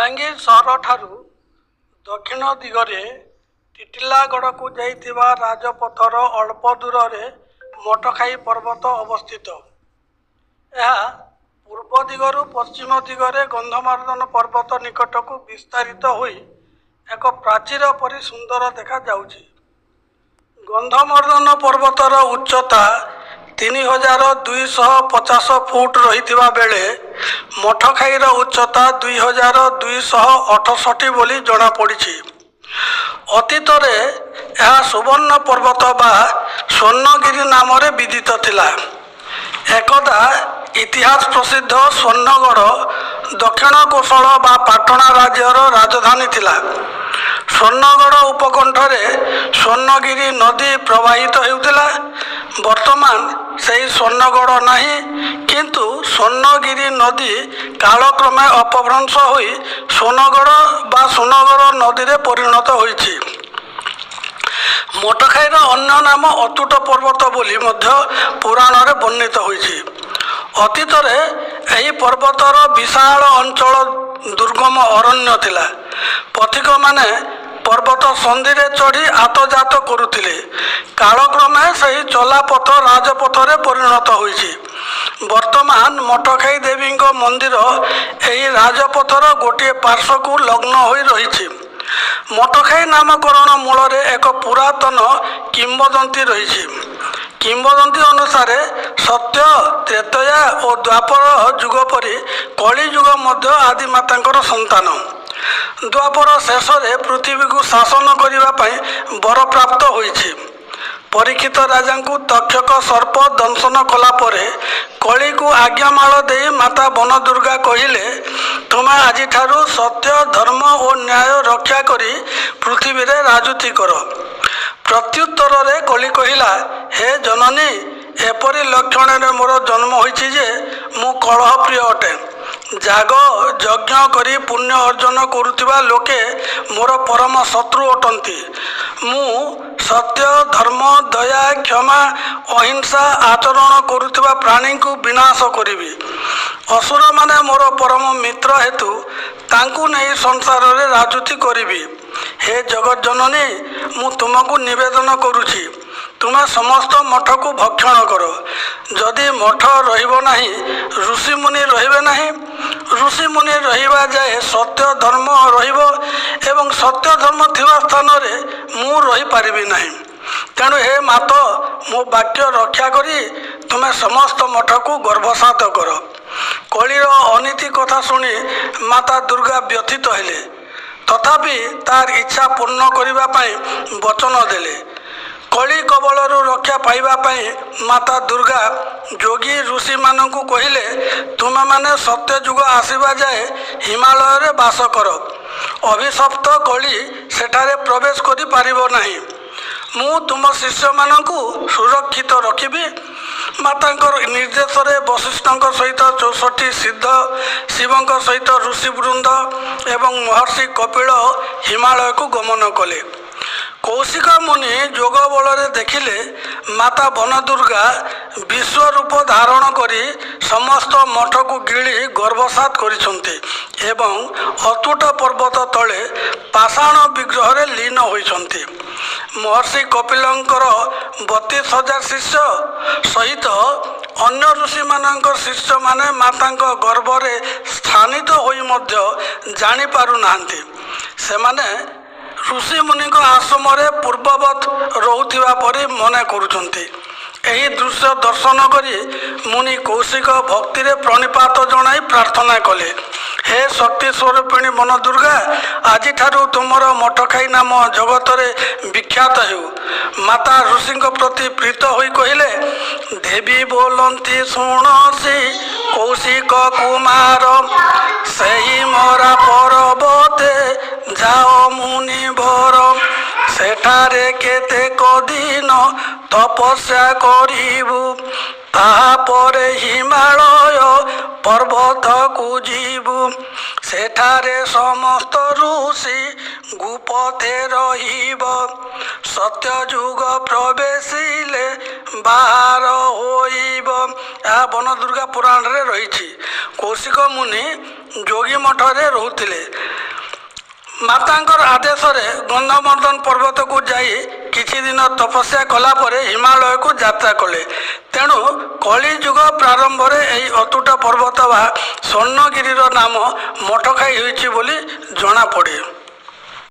ବଲାଙ୍ଗୀର ସହରଠାରୁ ଦକ୍ଷିଣ ଦିଗରେ ଟିଟିଲାଗଡ଼କୁ ଯାଇଥିବା ରାଜପଥର ଅଳ୍ପ ଦୂରରେ ମଠଖାଇ ପର୍ବତ ଅବସ୍ଥିତ। ଏହା ପୂର୍ବ ଦିଗରୁ ପଶ୍ଚିମ ଦିଗରେ ଗନ୍ଧମାର୍ଦ୍ଦନ ପର୍ବତ ନିକଟକୁ ବିସ୍ତାରିତ ହୋଇ ଏକ ପ୍ରାଚୀର ପରି ସୁନ୍ଦର ଦେଖାଯାଉଛି। ଗନ୍ଧମାର୍ଦ୍ଦନ ପର୍ବତର ଉଚ୍ଚତା 3250 ଫୁଟ ରହିଥିବା ବେଳେ ମଠଖାଇର ଉଚ୍ଚତା 2268 ବୋଲି ଜଣାପଡ଼ିଛି। ଅତୀତରେ ଏହା ସୁବର୍ଣ୍ଣ ପର୍ବତ ବା ସ୍ୱର୍ଣ୍ଣଗିରି ନାମରେ ବିଦିତ ଥିଲା। ଏକଦା ଇତିହାସ ପ୍ରସିଦ୍ଧ ସ୍ୱର୍ଣ୍ଣଗଡ଼ ଦକ୍ଷିଣ କୋଶଳ ବା ପାଟଣା ରାଜ୍ୟର ରାଜଧାନୀ ଥିଲା। ସ୍ୱର୍ଣ୍ଣଗଡ଼ ଉପକଣ୍ଠରେ ସ୍ୱର୍ଣ୍ଣଗିରି ନଦୀ ପ୍ରବାହିତ ହେଉଥିଲା। ବର୍ତ୍ତମାନ ସେହି ସ୍ୱର୍ଣ୍ଣଗଡ଼ ନାହିଁ, କିନ୍ତୁ ସ୍ୱର୍ଣ୍ଣଗିରି ନଦୀ କାଳକ୍ରମେ ଅପଭ୍ରଂଶ ହୋଇ ସୋନଗଡ଼ ବା ସୁନଗଡ଼ ନଦୀରେ ପରିଣତ ହୋଇଛି। ମଠଖାଇର ଅନ୍ୟ ନାମ ଅତୁଟ ପର୍ବତ ବୋଲି ମଧ୍ୟ ପୁରାଣରେ ବର୍ଣ୍ଣିତ ହୋଇଛି। ଅତୀତରେ ଏହି ପର୍ବତର ବିଶାଳ ଅଞ୍ଚଳ ଦୁର୍ଗମ ଅରଣ୍ୟ ଥିଲା। ପଥିକମାନେ ପର୍ବତ ସନ୍ଧିରେ ଚଢ଼ି ଆତଯାତ କରୁଥିଲେ। କାଳକ୍ରମେ ସେହି ଚଲାପଥ ରାଜପଥରେ ପରିଣତ ହୋଇଛି। ବର୍ତ୍ତମାନ ମଠଖାଇ ଦେବୀଙ୍କ ମନ୍ଦିର ଏହି ରାଜପଥର ଗୋଟିଏ ପାର୍ଶ୍ୱକୁ ଲଗ୍ନ ହୋଇ ରହିଛି। ମଠଖାଇ ନାମକରଣ ମୂଳରେ ଏକ ପୁରାତନ କିମ୍ବଦନ୍ତୀ ରହିଛି। କିମ୍ବଦନ୍ତୀ ଅନୁସାରେ ସତ୍ୟ, ତ୍ରେତୟା ଓ ଦ୍ୱାପର ଯୁଗ ପରି କଳି ଯୁଗ ମଧ୍ୟ ଆଦିମାତାଙ୍କର ସନ୍ତାନ। ଦ୍ୱାପର ଶେଷରେ ପୃଥିବୀକୁ ଶାସନ କରିବା ପାଇଁ ବରପ୍ରାପ୍ତ ହୋଇଛି। ପରୀକ୍ଷିତ ରାଜାଙ୍କୁ ତକ୍ଷକ ସର୍ପ ଦଂଶନ କଲା ପରେ କଳିକୁ ଆଜ୍ଞାମାଳ ଦେଇ ମାତା ବନଦୁର୍ଗା କହିଲେ, ତୁମେ ଆଜିଠାରୁ ସତ୍ୟ, ଧର୍ମ ଓ ନ୍ୟାୟ ରକ୍ଷା କରି ପୃଥିବୀରେ ରାଜୁତି କର। ପ୍ରତ୍ୟୁତ୍ତରରେ କଳି କହିଲା, ହେ ଜନନୀ, ଏପରି ଲକ୍ଷଣରେ ମୋର ଜନ୍ମ ହୋଇଛି ଯେ ମୁଁ କଳହପ୍ରିୟ ଅଟେ। ଯାଗ ଯଜ୍ଞ କରି ପୁଣ୍ୟ ଅର୍ଜନ କରୁଥିବା ଲୋକେ ମୋର ପରମ ଶତ୍ରୁ ଅଟନ୍ତି। ମୁଁ ସତ୍ୟ, ଧର୍ମ, ଦୟା, କ୍ଷମା, ଅହିଂସା ଆଚରଣ କରୁଥିବା ପ୍ରାଣୀଙ୍କୁ ବିନାଶ କରିବି। ଅସୁରମାନେ ମୋର ପରମ ମିତ୍ର ହେତୁ ତାଙ୍କୁ ନେଇ ସଂସାରରେ ରାଜୁତି କରିବି। ହେ ଜଗଜ୍ଜନନୀ, ମୁଁ ତୁମକୁ ନିବେଦନ କରୁଛି, ତୁମେ ସମସ୍ତ ମଠକୁ ଭକ୍ଷଣ କର। ଯଦି ମଠ ରହିବ ନାହିଁ, ଋଷିମୁନି ରହିବେ ନାହିଁ। ଋଷିମୁନି ରହିବା ଯାଏ ସତ୍ୟ ଧର୍ମ ରହିବ ଏବଂ ସତ୍ୟ ଧର୍ମ ଥିବା ସ୍ଥାନରେ ମୁଁ ରହିପାରିବି ନାହିଁ। ତେଣୁ ହେ ମାତ, ମୋ ବାକ୍ୟ ରକ୍ଷା କରି ତୁମେ ସମସ୍ତ ମଠକୁ ଗର୍ଭସାତ କର। କଳିର ଅନୀତି କଥା ଶୁଣି ମାତା ଦୁର୍ଗା ବ୍ୟଥିତ ହେଲେ। ତଥାପି ତାର ଇଚ୍ଛା ପୂର୍ଣ୍ଣ କରିବା ପାଇଁ ବଚନ ଦେଲେ। କଳି କବଳରୁ ରକ୍ଷା ପାଇବା ପାଇଁ ମାତା ଦୁର୍ଗା ଯୋଗୀ ଋଷିମାନଙ୍କୁ କହିଲେ, ତୁମେମାନେ ସତ୍ୟଯୁଗ ଆସିବା ଯାଏ ହିମାଳୟରେ ବାସ କର। ଅଭିଶପ୍ତ କଳି ସେଠାରେ ପ୍ରବେଶ କରିପାରିବ ନାହିଁ। ମୁଁ ତୁମ ଶିଷ୍ୟମାନଙ୍କୁ ସୁରକ୍ଷିତ ରଖିବି। ମାତାଙ୍କର ନିର୍ଦ୍ଦେଶରେ ବଶିଷ୍ଠଙ୍କ ସହିତ 64 ସିଦ୍ଧ, ଶିବଙ୍କ ସହିତ ଋଷିବୃନ୍ଦ ଏବଂ ମହର୍ଷି କପିଳ ହିମାଳୟକୁ ଗମନ କଲେ। କୌଶିକ ମୁନି ଯୋଗ ବଳରେ ଦେଖିଲେ ମାତା ବନଦୁର୍ଗା ବିଶ୍ୱରୂପ ଧାରଣ କରି ସମସ୍ତ ମଠକୁ ଗିଳି ଗର୍ଭସାତ କରିଛନ୍ତି ଏବଂ ଅତୁଟ ପର୍ବତ ତଳେ ପାଷାଣ ବିଗ୍ରହରେ ଲୀନ ହୋଇଛନ୍ତି। ମହର୍ଷି କପିଳଙ୍କର 32,000 ଶିଷ୍ୟ ସହିତ ଅନ୍ୟ ଋଷିମାନଙ୍କ ଶିଷ୍ୟମାନେ ମାତାଙ୍କ ଗର୍ଭରେ ସ୍ଥାନିତ ହୋଇ ମଧ୍ୟ ଜାଣିପାରୁନାହାନ୍ତି। ସେମାନେ ଋଷିମୁନିଙ୍କ ଆଶ୍ରମରେ ପୂର୍ବବତ୍ ରହୁଥିବା ପରି ମନେ କରୁଛନ୍ତି। ଏହି ଦୃଶ୍ୟ ଦର୍ଶନ କରି ମୁନି କୌଶିକ ଭକ୍ତିରେ ପ୍ରଣିପାତ ଜଣାଇ ପ୍ରାର୍ଥନା କଲେ, ହେ ଶକ୍ତି ସ୍ୱରୂପିଣୀ ବନଦୁର୍ଗା, ଆଜିଠାରୁ ତୁମର ମଠଖାଇ ନାମ ଜଗତରେ ବିଖ୍ୟାତ ହେଉ। ମାତା ଋଷିଙ୍କ ପ୍ରତି ପ୍ରୀତ ହୋଇ କହିଲେ, ଦେବୀ ବୋଲନ୍ତି ଶୁଣସି କୌଶିକ କୁମାର, ସେହି ମରା ପର୍ବତେ ଯାଅ ମୁନି ଭର। ସେଠାରେ କେତେକ ଦିନ ତପସ୍ୟା କରିବୁ, ତାହାପରେ ହିମାଳୟ ପର୍ବତକୁ ଯିବୁ। ସେଠାରେ ସମସ୍ତ ଋଷି ଗୁପତେ ରହିବ। ସତ୍ୟଯୁଗ ପ୍ରବେଶିଲେ ବାହାର ହୋଇବ। ଏହା ବନଦୁର୍ଗା ପୁରାଣରେ ରହିଛି। କୌଶିକ ମୁନି ଯୋଗୀ ମଠରେ ରହୁଥିଲେ। ମାତାଙ୍କର ଆଦେଶରେ ଗନ୍ଧମର୍ଦ୍ଦନ ପର୍ବତକୁ ଯାଇ କିଛି ଦିନ ତପସ୍ୟା କଲା ପରେ ହିମାଳୟକୁ ଯାତ୍ରା କଲେ। ତେଣୁ କଳିଯୁଗ ପ୍ରାରମ୍ଭରେ ଏହି ଅତୁଟ ପର୍ବତ ବା ସ୍ୱର୍ଣ୍ଣଗିରିର ନାମ ମଠଖାଇ ହୋଇଛି ବୋଲି ଜଣାପଡ଼େ।